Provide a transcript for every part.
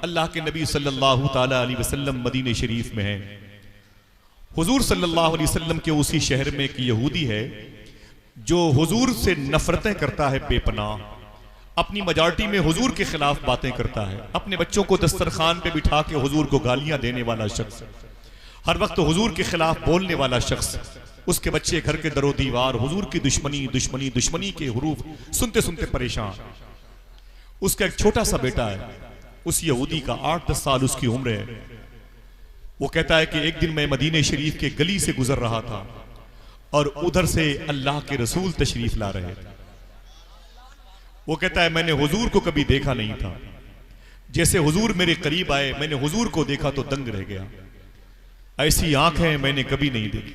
अल्लाह के नबी सल्लल्लाहु ताला अलैहि वसल्लम मदीने शरीफ में हैं। हुजूर सल्लल्लाहु अलैहि वसल्लम के उसी शहर में एक यहूदी है जो हुजूर से नफरतें करता है बेपनाह, अपनी मेजॉरिटी में हुजूर के खिलाफ बातें करता है, अपने बच्चों को दस्तरखान पे बिठा के हुजूर को गालियां देने वाला शख्स, हर वक्त हुजूर के खिलाफ बोलने वाला शख्स, उसके बच्चे घर के दरो दीवार हुजूर की दुश्मनी दुश्मनी दुश्मनी के हुरूफ सुनते सुनते परेशान। उसका एक छोटा सा बेटा है, उस यहूदी का 8-10 साल उसकी उम्र है। वो कहता है कि एक दिन मैं मदीने शरीफ के गली से गुजर रहा था और उधर से अल्लाह के रसूल तशरीफ ला रहे थे। वो कहता है मैंने हुजूर को कभी देखा नहीं था, जैसे हुजूर मेरे करीब आए मैंने हुजूर को देखा तो दंग रह गया, ऐसी आंखें मैंने कभी नहीं देखी।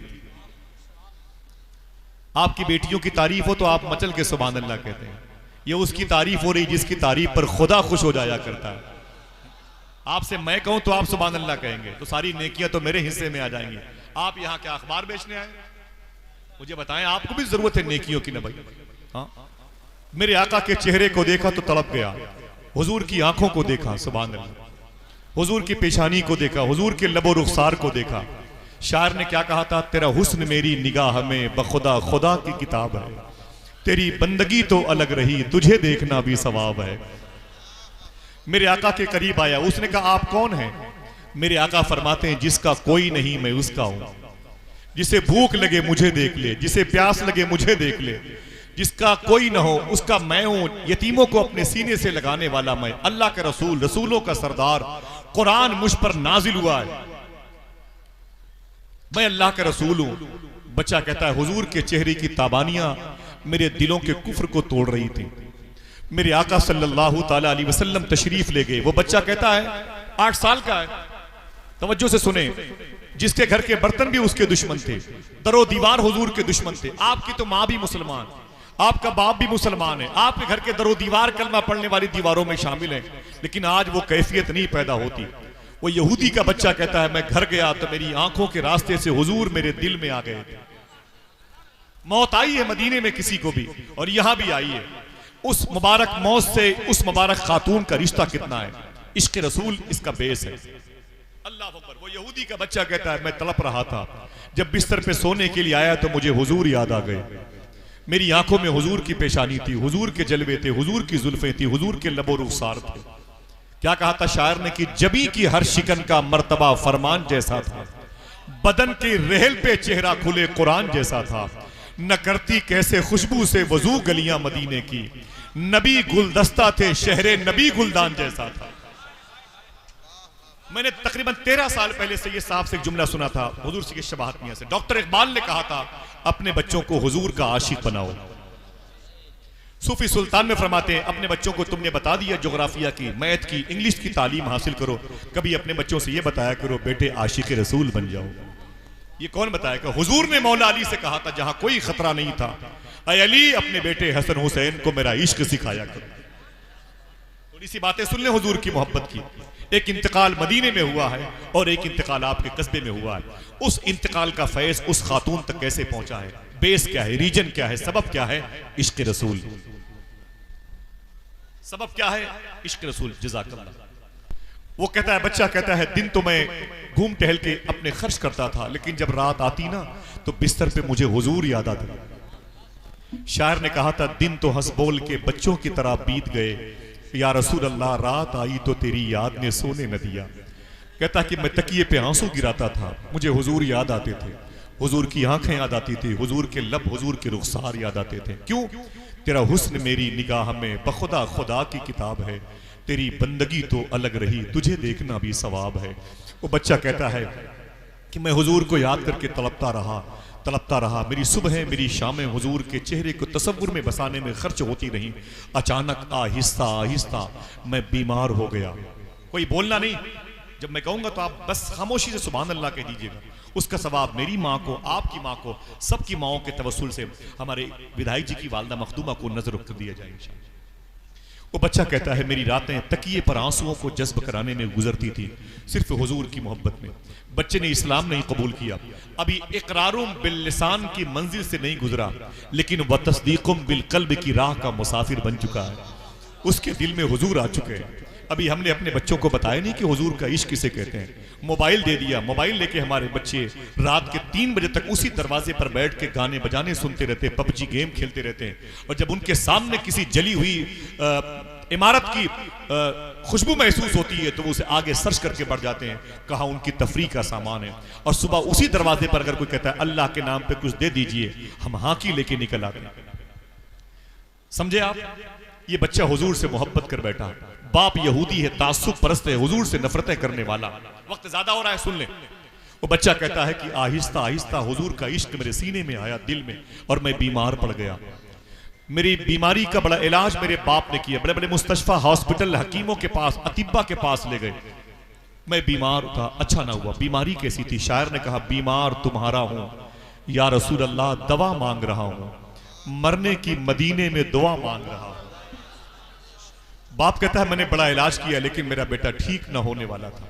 आपकी बेटियों की तारीफ हो तो आप मचल के सुभान अल्लाह कहते हैं, ये उसकी तारीफ हो रही जिसकी तारीफ पर खुदा खुश हो जाया करता है। आपसे मैं कहूं तो आप सुभान अल्लाह कहेंगे तो सारी नेकियां तो मेरे हिस्से में आ जाएंगी। आप यहां क्या अखबार बेचने आए? मुझे बताएं, आपको भी जरूरत है नेकियों की ना भाई? हाँ, मेरे आका के चेहरे को देखा तो तड़प गया, हुजूर की आंखों को देखा सुभान अल्लाह, हुजूर की पेशानी को देखा, हुजूर के लबो रुखसार को देखा। शायर ने क्या कहा था? तेरा हुस्न मेरी निगाह में बखुदा खुदा की किताब है, तेरी बंदगी तो अलग रही तुझे देखना भी सवाब है। मेरे आका के करीब आया, उसने कहा आप कौन हैं? मेरे आका फरमाते हैं जिसका कोई नहीं मैं उसका हूं, जिसे भूख लगे मुझे देख ले, जिसे प्यास लगे मुझे देख ले, जिसका कोई ना हो उसका मैं हूं, यतीमों को अपने सीने से लगाने वाला मैं, अल्लाह के रसूल, रसूलों का सरदार, कुरान मुझ पर नाजिल हुआ है, मैं अल्लाह का रसूल हूं। बच्चा कहता है हुजूर के चेहरे की ताबानियां मेरे दिलों के कुफ्र को तोड़ रही थी। मेरे आका सल्लल्लाहु ताला अलैहि वसल्लम तशरीफ ले गए। वो बच्चा कहता है 8 साल का है, तवज्जो से सुने, जिसके घर के बर्तन भी उसके दुश्मन थे, दरो दीवार हुजूर के दुश्मन थे। आपकी तो माँ भी मुसलमान, आपका बाप भी मुसलमान है, आपके घर के दरो दीवार कलमा पढ़ने वाली दीवारों में शामिल है, लेकिन आज वो कैफियत नहीं पैदा होती। वो यहूदी का बच्चा कहता है मैं घर गया तो मेरी आंखों के रास्ते से हुजूर मेरे दिल में आ गए। मौत आई है मदीने में किसी को भी, और यहां भी आई है। उस मुबारक मौत से उस मुबारक खातून का रिश्ता कितना है, इश्क रसूल इसका बेस है। अल्लाह अकबर। वो यहूदी का बच्चा कहता है मैं तड़प रहा था, जब बिस्तर पे सोने के लिए आया तो मुझे हुजूर याद आ गए, मेरी आंखों में हुजूर की पेशानी थी, हुजूर के जलवे थे, हुजूर की जुल्फें थी, हुजूर के लबो रुखसार थे। क्या कहा था शायर ने कि जबी की हर शिकन का मर्तबा फरमान जैसा था, बदन के रहल पे चेहरा खुले कुरान जैसा था, न करती कैसे खुशबू से वजू गलियां मदीने की, नबी गुलदस्ता थे शहरे नबी गुलदान जैसा था। मैंने तकरीबन 13 साल पहले से ये साहब से एक जुमला सुना था हुजूर की शबाहत मियां से। डॉक्टर इकबाल ने कहा था अपने बच्चों को हुजूर का आशिक बनाओ। सूफी सुल्तान में फरमाते हैं अपने बच्चों को तुमने बता दिया जोग्राफिया की, मैथ की, इंग्लिश की तालीम हासिल करो, कभी अपने बच्चों से ये बताया करो बेटे आशिक रसूल बन जाओ। ये कौन बताएगा? हुजूर ने मौला अली से कहा था जहां कोई खतरा नहीं था, ऐ अली अपने बेटे हसन हुसैन को मेरा इश्क सिखाया करो। थोड़ी सी बातें सुन ले हुजूर की मोहब्बत की। एक इंतकाल मदीने में हुआ है और एक इंतकाल आपके कस्बे में हुआ है। उस इंतकाल का फैज उस खातून तक कैसे पहुंचा है, बेस क्या है, रीजन क्या है, सबब क्या है? इश्क रसूल। सबब क्या है? इश्क रसूल। जज़ाकल्लाह। वो कहता है, बच्चा कहता है दिन तो मैं घूम टहल के अपने खर्च करता था, लेकिन जब रात आती ना तो बिस्तर पे मुझे हुजूर याद आते। शायर ने कहा था दिन तो हंस बोल के बच्चों की तरह बीत गए, या रसूल अल्लाह रात आई तो तेरी याद ने सोने न दिया। कहता कि मैं तकिए पे आंसू गिराता था, मुझे हुजूर याद आते थे, हुजूर की आंखें याद आती थी, हुजूर के लब, हुजूर के रुखसार याद आते थे। क्यों? तेरा हुस्न मेरी निगाह में बखुदा खुदा की किताब है, तेरी बंदगी तो अलग रही तुझे देखना भी सवाब है। वो बच्चा कहता है कि मैं हुजूर को याद करके तड़पता रहा, मेरी सुबह मेरी शामें हुजूर के चेहरे को तसव्वुर में बसाने में खर्च होती रही। अचानक आहिस्ता आहिस्ता मैं बीमार हो गया। कोई बोलना नहीं, जब मैं कहूंगा तो आप बस खामोशी से सुभान अल्लाह कह दीजिएगा। उसका सवाब मेरी माँ को, आपकी माँ को, सबकी माओं के तवस्सुल से हमारे विधायक जी की वालदा मखदूमा को नजर रख दिया जाए। वो बच्चा कहता है मेरी रातें तकिए पर आंसुओं को जज्ब कराने में गुजरती थी, सिर्फ हुजूर की मोहब्बत में। बच्चे ने इस्लाम नहीं कबूल किया, अभी इकरारुम बिल लिसान की मंजिल से नहीं गुजरा, लेकिन व तस्दीकुम बिल कल्ब की राह का मुसाफिर बन चुका है। उसके दिल में हुजूर आ चुके हैं। अभी हमने अपने बच्चों को बताया नहीं कि हुजूर का इश्क किसे कहते हैं। मोबाइल दे दिया, मोबाइल लेके हमारे बच्चे रात के 3 बजे तक उसी दरवाजे पर बैठ के गाने बजाने सुनते रहते हैं, पबजी गेम खेलते रहते हैं। और जब उनके सामने किसी जली हुई इमारत की खुशबू महसूस होती है तो वो उसे आगे सर्च करके बढ़ जाते हैं, कहाँ उनकी तफरीह का सामान है। और सुबह उसी दरवाजे पर अगर कोई कहता है अल्लाह के नाम पे कुछ दे दीजिए, हम हाकी लेके निकल आते हैं। समझे आप? ये बच्चा हुजूर से मोहब्बत कर बैठा, बाप यहूदी है, तासुब परस्त है, हुजूर से नफरतें करने वाला। वक्त ज्यादा हो रहा है, सुन ले। वो बच्चा कहता है कि आहिस्ता आहिस्ता हुजूर का इश्क मेरे सीने में आया, दिल में, और मैं बीमार पड़ गया। मेरी बीमारी का बड़ा इलाज मेरे बाप ने किया, बड़े बड़े मुस्तशफा हॉस्पिटल हकीमों के पास, अतिब्बा के पास ले गए। मैं बीमार था, अच्छा ना हुआ। बीमारी कैसी थी? शायर ने कहा, बीमार तुम्हारा हूं या रसूल अल्लाह, दवा मांग रहा हूं, मरने की मदीने में दुआ मांग रहा हूं। बाप कहता है मैंने बड़ा इलाज किया लेकिन मेरा बेटा ठीक न होने वाला था।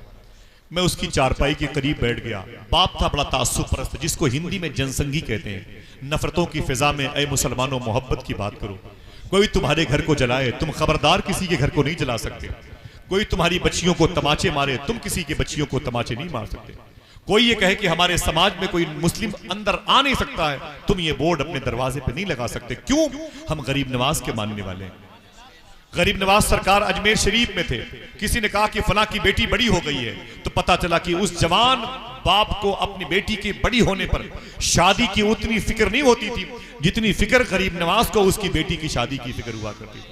मैं उसकी चारपाई के करीब बैठ गया। बाप था बड़ा तासुब परस्त, जिसको हिंदी में जनसंगी कहते हैं। नफरतों की फिजा में ऐ मुसलमानों मोहब्बत की बात करो। कोई तुम्हारे घर को जलाए, तुम खबरदार किसी के घर को नहीं जला सकते। कोई तुम्हारी बच्चियों को तमाचे मारे, तुम किसी की बच्चियों को तमाचे नहीं मार सकते। कोई ये कहे कि हमारे समाज में कोई मुस्लिम अंदर आ नहीं सकता है, तुम ये बोर्ड अपने दरवाजे पे नहीं लगा सकते। क्यों? हम गरीब नवाज के मानने वाले हैं। गरीब नवाज सरकार अजमेर शरीफ में थे, किसी ने कहा कि फला की बेटी बड़ी हो गई है, तो पता चला कि उस जवान बाप को अपनी बेटी के बड़ी होने पर शादी की उतनी फिक्र नहीं होती थी जितनी फिक्र गरीब नवाज को उसकी बेटी की शादी की फिक्र हुआ करती थी।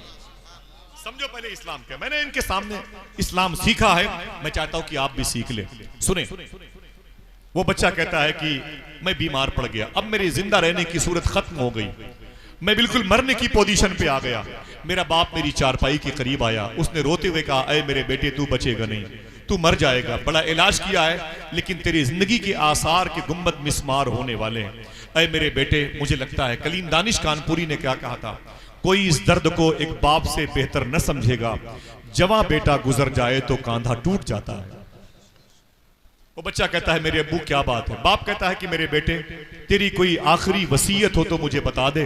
समझो पहले इस्लाम क्या। मैंने इनके सामने इस्लाम सीखा है, मैं चाहता हूं कि आप भी सीख ले। सुने, वो बच्चा कहता है कि मैं बीमार पड़ गया, अब मेरी जिंदा रहने की सूरत खत्म हो गई, मैं बिल्कुल मरने की पोजीशन पे आ गया। मेरा बाप मेरी चारपाई के करीब आया, उसने रोते हुए कहा, अरे मेरे बेटे तू बचेगा नहीं, तू मर जाएगा। बड़ा इलाज किया है लेकिन तेरी जिंदगी के आसार के गुम्बद मिस्मार होने वाले हैं। अरे मेरे बेटे, मुझे लगता है कलीम दानिश कानपुरी ने क्या कहा था, कोई इस दर्द को एक बाप से बेहतर न समझेगा, जवां बेटा गुजर जाए तो कांधा टूट जाता है। वो बच्चा कहता है मेरे अब्बू क्या बात है? बाप कहता है कि मेरे बेटे, तेरी कोई आखिरी वसीयत हो तो मुझे बता दे,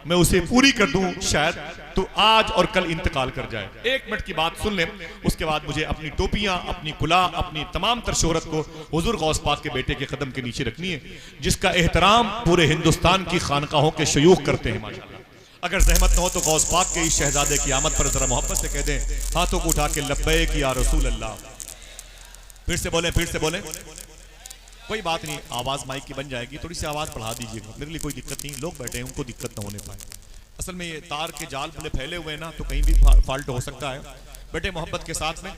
मैं उसे पूरी कर दूं, शायद तो आज और कल इंतकाल कर जाए। 1 मिनट की बात सुन ले, उसके बाद मुझे अपनी टोपियां, अपनी कुला, अपनी तमाम तर शोहरत को हुजूर गौस पाक के बेटे के कदम के नीचे रखनी है, जिसका एहतराम पूरे हिंदुस्तान की खानकाहों के शयूख करते हैं माशाअल्लाह। अगर जहमत न हो तो गौस पाक के इस शहजादे की आमद पर जरा मोहब्बत से कह दें, हाथों को उठा के लब्बैक या रसूल अल्लाह। फिर से बोले, फिर से बोले। कोई बात नहीं, आवाज माइक की बन जाएगी, थोड़ी सी आवाज बढ़ा दीजिएगा, मेरे लिए कोई दिक्कत नहीं। लोग बैठे हैं, उनको दिक्कत ना होने पाए। असल में ये तार के जाल बड़े फैले हुए हैं ना, तो कहीं भी फॉल्ट हो सकता है। बेटे मोहब्बत के साथ में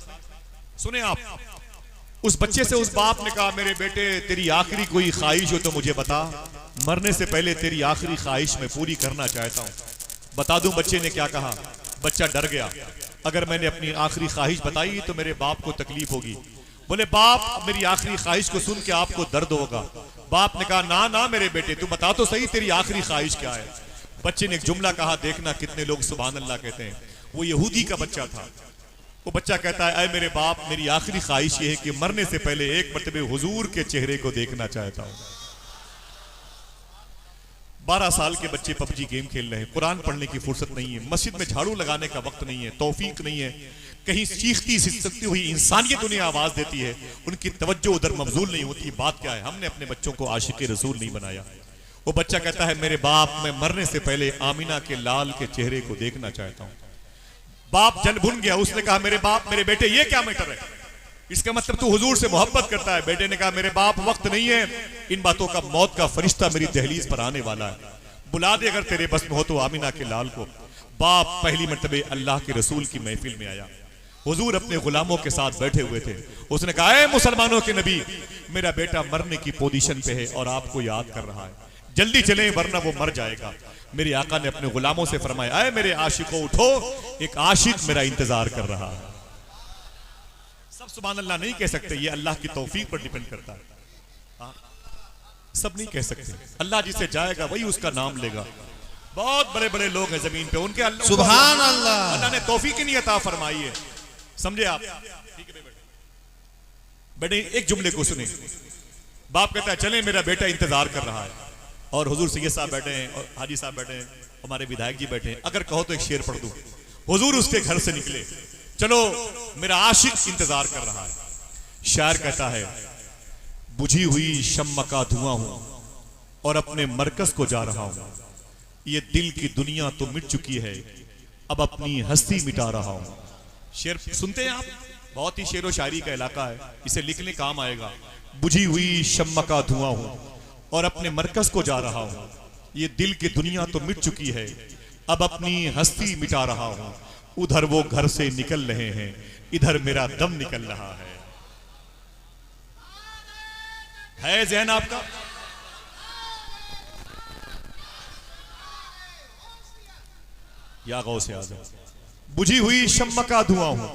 सुने आप, उस बच्चे से उस बाप ने कहा, मेरे बेटे तेरी आखिरी कोई ख्वाहिश हो तो मुझे बता, मरने से पहले तेरी आखिरी ख्वाहिश मैं पूरी करना चाहता हूं। बता दूं बच्चे ने क्या कहा? बच्चा डर गया, अगर मैंने अपनी आखिरी ख्वाहिश बताई तो मेरे बाप को तकलीफ होगी। बोले बाप, मेरी आखिरी ख्वाहिश को सुन के आपको दर्द होगा। बाप ने कहा, ना ना मेरे बेटे, तू बता तो सही तेरी आखिरी ख्वाहिश क्या है। बच्चे ने एक जुमला कहा, देखना कितने लोग सुभान अल्लाह कहते हैं। वो यहूदी का बच्चा था। वो बच्चा कहता है, अय मेरे बाप, मेरी आखिरी ख्वाहिश ये है कि मरने से पहले एक मर्तबे हुजूर के चेहरे को देखना चाहता हूं। 12 साल के बच्चे पबजी गेम खेल रहे हैं, कुरान पढ़ने की फुर्सत नहीं है, मस्जिद में झाड़ू लगाने का वक्त नहीं है, तौफीक नहीं है, कहीं चीखती सिसकती हुई इंसानियत उन्हें आवाज देती है, उनकी तवज्जो उधर मबजूल नहीं होती। बात क्या है? हमने अपने बच्चों को आशिक रसूल नहीं बनाया। वो बच्चा कहता है, मेरे बाप, मैं मरने से पहले आमिना के लाल के चेहरे को देखना चाहता हूं। बाप जल भुन गया, उसने कहा, मेरे बाप, मेरे बेटे, ये क्या मैटर है? इसका मतलब तू हुजूर से मोहब्बत करता है। बेटे ने कहा, मेरे बाप, वक्त नहीं है, इन बातों का मौत का फरिश्ता मेरी दहलीज पर आने वाला है, बुला दे अगर तेरे बस में हो तो आमिना के लाल को। बाप पहली मर्तबे अल्लाह के रसूल की महफिल में आया, हुजूर अपने गुलामों के साथ बैठे हुए थे। उसने कहा, ऐ मुसलमानों के नबी, मेरा बेटा मरने की पोजीशन पे है और आपको याद कर रहा है, जल्दी चलें वरना वो मर जाएगा। मेरे आका ने अपने गुलामों से फरमाया, ऐ मेरे आशिकों उठो, एक आशिक मेरा इंतजार कर रहा है। सब सुभान अल्लाह नहीं कह सकते, ये अल्लाह की तौफीक पर डिपेंड करता है। सब नहीं कह सकते, अल्लाह जिसे जाएगा वही उसका नाम लेगा। बहुत बड़े बड़े लोग हैं जमीन पे, उनके सुभान अल्लाह, अल्लाह ने तौफीक ही नहीं अता फरमाई है। समझे आप? बेटे एक जुमले को सुने। बाप कहता है, चले मेरा बेटा इंतजार कर रहा है, और हुजूर सैयद साहब बैठे हैं और हाजी साहब बैठे हैं, हमारे विधायक जी बैठे हैं। अगर कहो तो एक शेर पढ़ दूं। हुजूर उसके घर से निकले, चलो मेरा आशिक इंतजार कर रहा है। शायर कहता है, बुझी हुई शम्मा का धुआं हूं और अपने मरकज को जा रहा हूं। ये दिल की दुनिया तो मिट चुकी है, अब अपनी हस्ती मिटा रहा हूं। शेर सुनते हैं आप? बहुत ही शेरो शायरी का इलाका है, इसे लिखने काम आएगा। बुझी हुई शम्मा का धुआं हूं और अपने मरकज को जा रहा हूं। ये दिल की दुनिया तो मिट चुकी है, अब अपनी हस्ती मिटा रहा हूं। उधर वो घर से निकल रहे हैं, इधर मेरा दम निकल रहा है ज़हन आपका? या गौसे आज़म। बुझी हुई शम्मा का धुआं हूं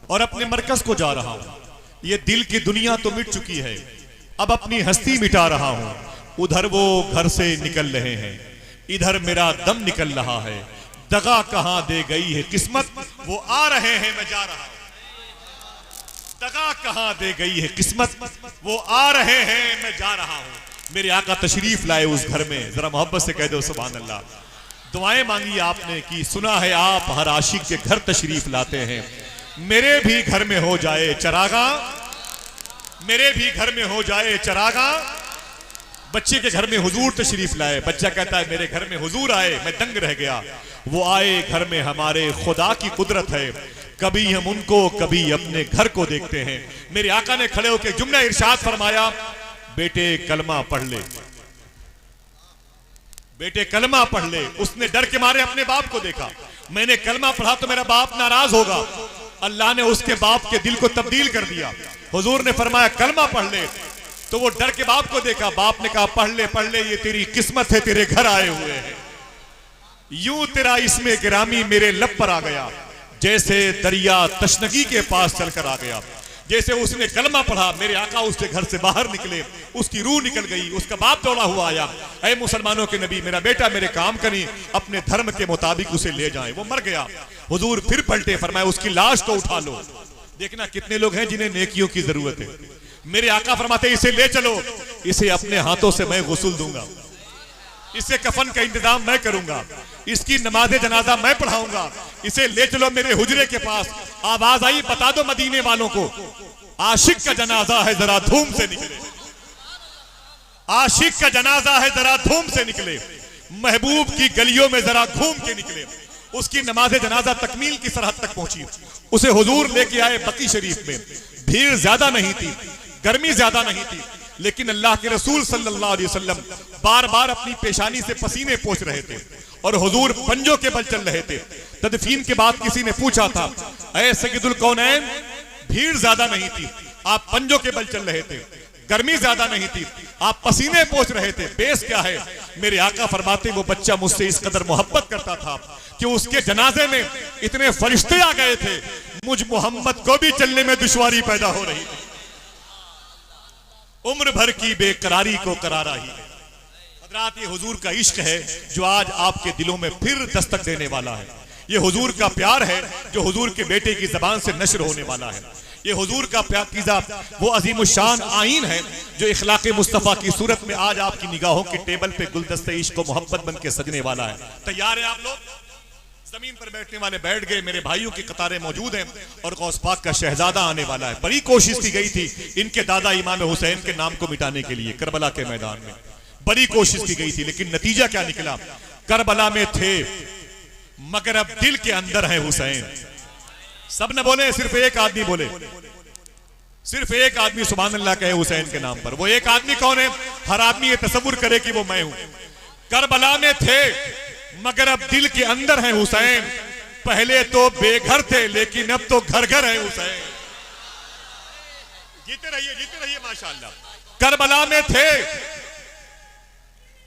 और अपने मरकज को जा रहा हूं। ये दिल की दुनिया तो मिट चुकी है, अब अपनी हस्ती मिटा रहा हूं। उधर वो घर से निकल रहे हैं, इधर मेरा दम निकल रहा है। दगा कहां दे गई है किस्मत, वो आ रहे हैं मैं जा रहा हूं। दगा कहां दे गई है किस्मत, वो आ रहे हैं मैं जा रहा हूं। मेरे आका तशरीफ लाए उस घर में, जरा मोहब्बत से कह दो सुभान अल्लाह। दुआएं मांगी आपने कि सुना है आप हर आशिक के घर तशरीफ लाते हैं। मेरे भी घर में हो जाए चरागा, मेरे भी घर में हो जाए चरागा। बच्चे के घर में हुजूर तशरीफ लाए, बच्चा कहता है मेरे घर में हुजूर आए, मैं दंग रह गया। वो आए घर में हमारे खुदा की कुदरत है, कभी हम उनको कभी अपने घर को देखते हैं। मेरे आका ने खड़े होकर जुमला इरशाद फरमाया, बेटे कलमा पढ़ ले, बेटे कलमा पढ़ ले। उसने डर के मारे अपने बाप को देखा, मैंने कलमा पढ़ा तो मेरा बाप नाराज होगा। अल्लाह ने उसके बाप के दिल को तब्दील कर दिया। हुजूर ने फरमाया कलमा पढ़ ले, तो वो डर के बाप को देखा। बाप ने कहा पढ़ ले, ये तेरी किस्मत है, तेरे घर आए हुए हैं। यूं तेरा इसमें गिरामी मेरे लब पर आ गया, जैसे दरिया तशनगी के पास चलकर आ गया। जैसे उसने कलमा पढ़ा, मेरे आका उसके घर से बाहर निकले, उसकी रूह निकल गई। उसका बाप दौड़ा हुआ आया, ऐ मुसलमानों के नबी, मेरा बेटा मेरे काम करी, अपने धर्म के मुताबिक उसे ले जाएं। वो मर गया। हुजूर फिर पलटे, फरमाया उसकी लाश को उठा लो। देखना कितने लोग हैं जिन्हें नेकियों की जरूरत है। मेरे आका फरमाते इसे ले चलो, इसे अपने हाथों से मैं गुस्ल दूंगा, इसे कफन का इंतजाम मैं करूंगा, इसकी नमाज जनाजा मैं पढ़ाऊंगा। इसे ले चलो मेरे हुजरे के पास। आवाज आई, बता दो मदीने वालों को, आशिक का जनाजा है, जरा धूम से निकले। आशिक का जनाजा है, जरा धूम से निकले। महबूब की गलियों में जरा घूम के निकले। उसकी नमाज जनाजा तकमील की सरहद तक पहुंची। उसे हुजूर लेके आए बकी शरीफ में। भीड़ ज्यादा नहीं थी, गर्मी ज्यादा नहीं थी, लेकिन अल्लाह के रसूल सल्लल्लाहु अलैहि वसल्लम बार बार अपनी पेशानी से पसीने पोंछ रहे थे और हुजूर पंजों के बल चल रहे थे। तदफीन के बाद किसी ने पूछा था, ऐ सय्यदुल कौनैन, भीड़ ज्यादा नहीं थी, आप पंजों के बल चल रहे थे, गर्मी ज्यादा नहीं थी, आप पसीने पोंछ रहे थे, बेस क्या है? मेरे आका फरमाते, वो बच्चा मुझसे इस कदर मोहब्बत करता था कि उसके जनाजे में इतने फरिश्ते आ गए थे, मुझ मोहम्मद को भी चलने में दुश्वारी पैदा हो रही थी। उम्र भर की बेकरारी को करारा ही है। हजरात, ये हुजूर का इश्क है जो आज आपके दिलों में फिर दस्तक देने वाला है। ये हुजूर का प्यार है जो हुजूर के बेटे की जबान से नशर होने वाला है। ये हुजूर का प्याकीज़ा वो अजीमुशान आईन है जो इखलाक़े मुस्तफ़ा की सूरत में आज आपकी निगाहों की टेबल पे गुलदस्ते इश्क को मोहब्बत बन के सजने वाला है। तैयार है आप लोग? जमीन पर बैठने वाले बैठ गए, मेरे भाइयों की कतारें मौजूद हैं और गौस पाक का शहजादा आने वाला है। बड़ी कोशिश की गई थी इनके दादा इमाम हुसैन के नाम को मिटाने के लिए करबला के मैदान में, बड़ी कोशिश की गई थी, लेकिन नतीजा क्या निकला? करबला में थे मगर अब दिल के अंदर है हुसैन। सब न बोले, सिर्फ एक आदमी बोले, सिर्फ एक आदमी सुभान अल्लाह कहे हुसैन के नाम पर। वो एक आदमी कौन है? हर आदमी ये तसव्वुर करे कि वो मैं हूं। करबला में थे मगर अब दिल के अंदर है हुसैन। पहले तो बेघर थे लेकिन अब तो घर घर है हुसैन। जीते रहिए माशाअल्लाह। करबला में थे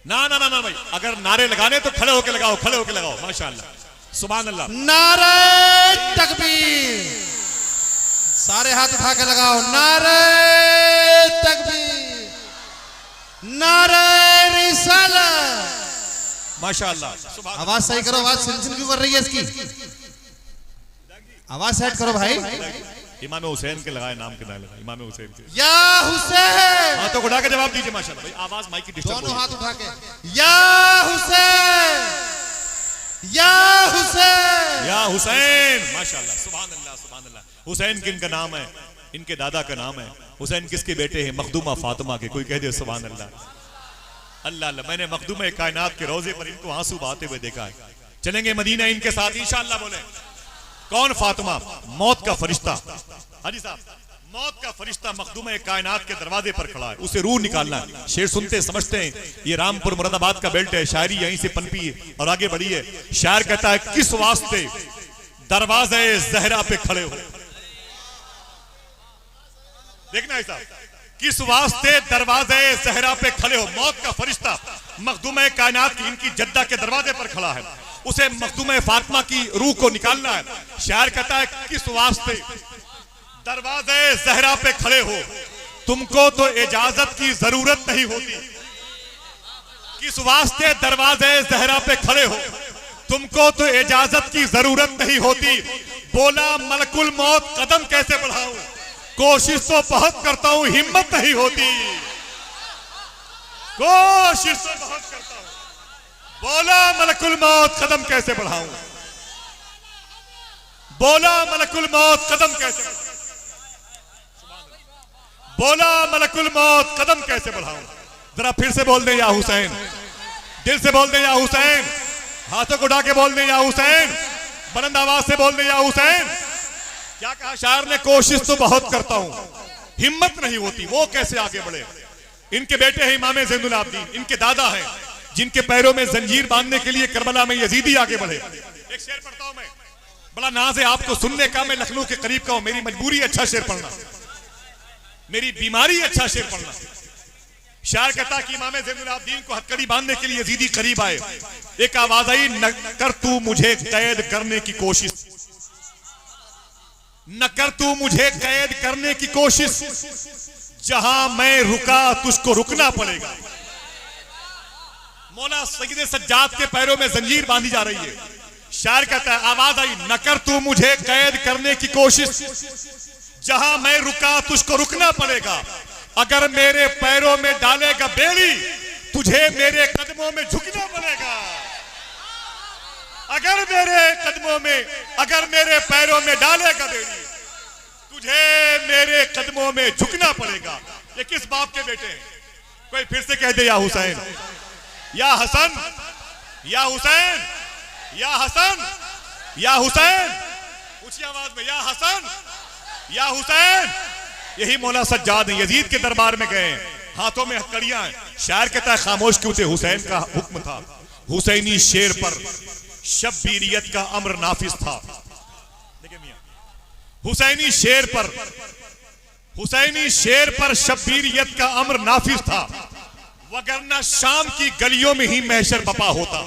ना ना ना ना भाई, अगर नारे लगाने तो खड़े होके लगाओ, खड़े होके लगाओ माशाअल्लाह सुभान अल्लाह। नारे तकबीर, सारे हाथ उठा के लगाओ। नारे तकबीर, नारे रिसालत माशाअल्लाह। आवाज सही करो, आवाज सिलसिल क्यों कर रही है इसकी? आवाज सेट करो भाई। इमाम हुसैन के लगाए नाम के ना लगाए, इमाम हुसैन के। या हुसैन, हाथों को उठा के जवाब दीजिए माशाअल्लाह भाई, आवाज माइक की डिस्टर्ब हो दोनों रही है। हाथ उठा के या हुसैन, या हुसैन, या हुसैन माशाअल्लाह सुभान अल्लाह सुभान हुसैन किनका नाम है? इनके दादा का नाम है। हुसैन किसके बेटे हैं? मखदूमा फातिमा के। कोई कह दे सुभान अल्लाह। अल्लाह अल्लाह। मैंने मखदूमा कायनात के रोजे पर इनको आंसू बहाते हुए देखा है। चलेंगे मदीना इनके साथ इंशाअल्लाह। बोले कौन? फातिमा, मौत का फरिश्ता। हाजी साहब, मौत का फरिश्ता मखदूमा कायनात के दरवाजे पर खड़ा है, उसे रूह निकालना है। शेर सुनते समझते हैं ये रामपुर मुरादाबाद का बेल्ट है, शायरी यहीं से पनपी है और आगे बढ़ी है। शायर कहता है किस वास्ते दरवाजे जहरा पे खड़े हो। देखना है साहब, किस वास्ते दरवाजे जहरा पे खड़े हो। मौत का फरिश्ता मखदूमा कायनात की इनकी जद्दा के दरवाजे पर खड़ा है, उसे मखदूमा फातिमा की रूह को निकालना है। शायर कहता है किस वास्ते दरवाजे जहरा पे खड़े हो, तुमको तो इजाजत की जरूरत नहीं होती। किस वास्ते दरवाजे जहरा पे खड़े हो, तुमको तो इजाजत की जरूरत नहीं होती। बोला मलकुल मौत कदम कैसे बढ़ाऊं, कोशिश तो बहुत करता हूं हिम्मत नहीं होती। कोशिश तो बहुत करता हूं, बोला मलकुल मौत कदम कैसे बढ़ाऊं। बोला मलकुल मौत कदम कैसे, बोला मलकुल मौत कदम कैसे बढ़ाऊं। जरा फिर से बोल दें या हुसैन, दिल से बोल दें या हुसैन, हाथों को उठा के बोल दें या हुसैन, बुलंद आवाज से बोल दें या हुसैन। क्या कहा शायर ने? कोशिश तो बहुत करता हूं हिम्मत नहीं होती। वो कैसे आगे बढ़े? इनके बेटे हैं इमाम ज़ैनुल आबिदीन, इनके दादा हैं जिनके पैरों में जंजीर बांधने के लिए करबला में यजीदी आगे बढ़े। एक शेर पढ़ता हूं मैं, बड़ा नाज है आपको सुनने का। मैं लखनऊ के करीब का हूं, मेरी मजबूरी अच्छा शेर पढ़ना, मेरी बीमारी अच्छा शेर पढ़ना। शायर कहता कि इमाम ज़ैनुल आबिदीन को हथकड़ी बांधने के लिए यजीदी करीब आए। एक आवाज आई, न कर तू मुझे कैद करने की कोशिश, न कर तू मुझे कैद करने की कोशिश, जहां मैं रुका तुझको रुकना पड़ेगा। मौला सैयद सज्जाद के पैरों में जंजीर बांधी जा रही है। शायर कहता है, आवाज आई, न कर तू मुझे कैद करने की कोशिश, जहां मैं रुका तुझको रुकना पड़ेगा। अगर मेरे पैरों में डालेगा बेड़ी, तुझे मेरे कदमों में झुकना पड़ेगा। अगर मेरे कदमों में, अगर मेरे पैरों में डालेगा बेड़ी, तुझे मेरे कदमों में झुकना पड़ेगा। ये किस बाप के बेटे हैं? कोई फिर से कह दे या हुसैन, या हसन, या हुसैन, या हसन, या हुसैन। ऊंची आवाज में, या हसन, या हुसैन। यही मौला सज्जाद यजीद के दरबार में गए, हाथों में हथकड़ियां हैं। शायर कहता है खामोश क्यों थे? हुसैन का हुक्म था, हुसैनी शेर पर शब्बीरियत का अम्र नाफिज था। देखिए मियां, हुसैनी शेर पर, हुसैनी शेर पर शब्बीरियत का अम्र नाफिज था, वगरना शाम की गलियों में ही महशर बपा होता।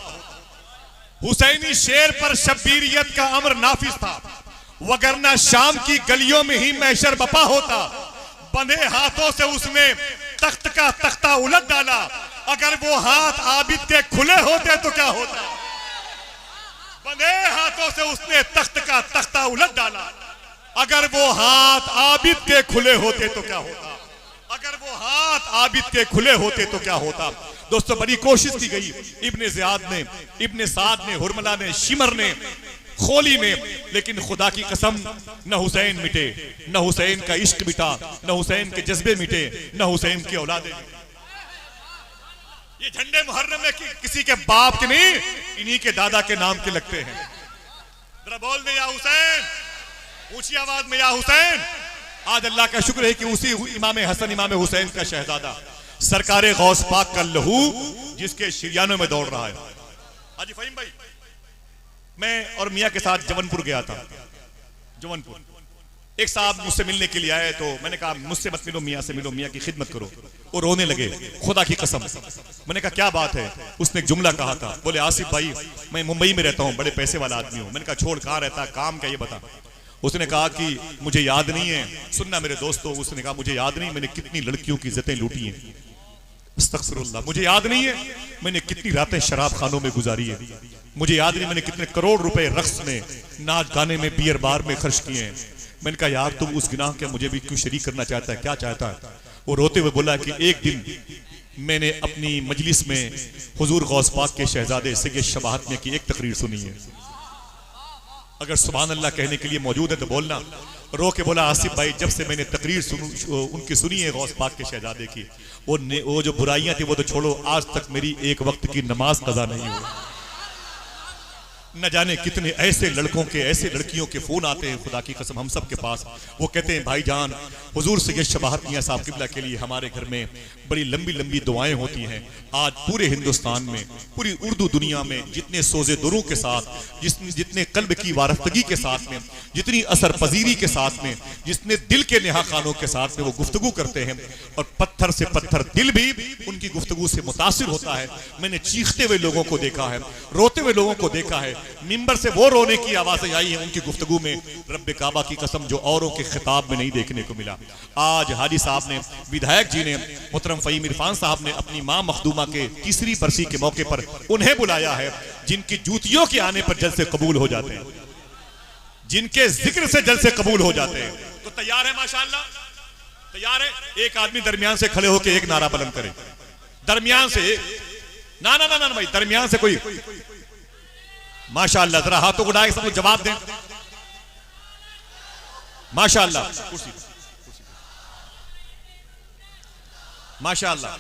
हुसैनी शेर पर शब्बीरियत का अम्र नाफिज था, वगरना शाम की गलियों में ही महशर बपा होता। बंधे हाथों से उसने तख्त का तख्ता उलट डाला, अगर वो हाथ आबिद के खुले होते तो क्या होता। बंधे हाथों से उसने तख्त का तख्ता उलट डाला, अगर वो हाथ आबिद के खुले होते तो क्या होता। अगर वो हाथ आबिद के खुले होते तो क्या होता। दोस्तों बड़ी कोशिश की गई, इब्ने ज़ियाद ने, इब्ने साद ने, हुरमला ने, शिमर ने, खोली ने, लेकिन खुदा की कसम न हुसैन मिटे, न हुसैन का इश्क मिटा, न हुसैन के जज्बे मिटे, न हुसैन की औलादे। ये झंडे मुहर्रम में किसी के बाप के नहीं, इन्हीं के दादा के नाम के लगते हैं। जरा बोल दे या हुसैन, ऊंची आवाज में, या हुसैन। आज अल्लाह का शुक्र है कि उसी इमाम हसन, इमाम हुसैन का शहजादा, सरकारे गौस पाक का लहू जिसके शिरियानों में दौड़ रहा है। हाजी फहीम भाई, मैं और मियाँ के साथ जवनपुर गया था। जवनपुर एक साहब मुझसे मिलने के लिए आए, तो मैंने कहा मुझसे मत मिलो, मियाँ से मिलो, मियाँ की खिदमत करो। वो रोने लगे, खुदा की कसम। मैंने कहा क्या बात है? उसने एक जुमला कहा था, बोले आसिफ भाई मैं मुंबई में रहता हूँ, बड़े पैसे वाला आदमी हूँ। मैंने कहा छोड़, कहाँ रहता, काम क्या, ये बता। उसने कहा कि मुझे याद नहीं है, सुनना मेरे दोस्तों, उसने कहा मुझे याद नहीं मैंने कितनी लड़कियों की इज्जतें लूटी हैं, अस्तगफिरुल्लाह। मुझे याद नहीं है मैंने कितनी रातें शराब खानों में गुजारी है, मुझे याद नहीं मैंने कितने करोड़ रुपए रक्स में, नाच गाने में, बियर बार में खर्च किए हैं। मैंने कहा यार तुम उस गुनाह के मुझे भी क्यों शरीक करना चाहता है, क्या चाहता है? वो रोते हुए बोला कि एक दिन मैंने अपनी मजलिस में हुजूर गौस पाक के शहजादे सैयद शबाहत ने की एक तकरीर सुनी है। अगर सुभान अल्लाह कहने के लिए मौजूद है तो बोलना। रो के बोला आसिफ भाई, जब से मैंने तकरीर उनकी सुनी है गौस पाक के शहजादे की, वो जो बुराइयां थी वो तो छोड़ो, आज तक मेरी एक वक्त की नमाज कज़ा नहीं हुई। न जाने कितने ऐसे लड़कों के, ऐसे लड़कियों के फोन आते हैं खुदा की कसम हम सब के पास। वो कहते हैं भाईजान, हुजूर सैयद शबाहत मियां साहब किबला के लिए हमारे घर में बड़ी लंबी लंबी दुआएं होती हैं। आज पूरे हिंदुस्तान में, पूरी उर्दू दुनिया में जितने सोजे दुरों के साथ, जितने कल्ब की वारफ्तगी के साथ में, जितनी असर पजीरी के साथ में, जितने दिल के नेहा खानों के साथ में वो गुफ्तगू करते हैं, और पत्थर से पत्थर दिल भी उनकी गुफ्तगू से मुतासिर होता है। मैंने चीखते हुए लोगों को देखा है, रोते हुए लोगों को देखा है, मिंबर से वो रोने की आवाजें आई हैं उनकी गुफ्तगू में, रब्बे काबा की कसम जो औरों के खिताब में नहीं देखने को मिला। आज हाजी साहब ने, विधायक जी ने, मोहतरम फहीम इरफान साहब ने अपनी मां मखदूमा के तीसरी बरसी के मौके पर उन्हें बुलाया है, जिनकी जूतियों के आने पर जलसे कबूल हो जाते हैं, जिनके जिक्र से जलसे कबूल हो जाते हैं। तो तैयार है माशाअल्लाह, तैयार है? एक आदमी दरमियान से खड़े होकर एक नारा बुलंद करे, दरमियान से, ना ना ना ना भाई, दरमियान से कोई, माशाअल्लाह, जरा हाथों को उठाए सब लोग जवाब दें। माशाअल्लाह, माशाअल्लाह,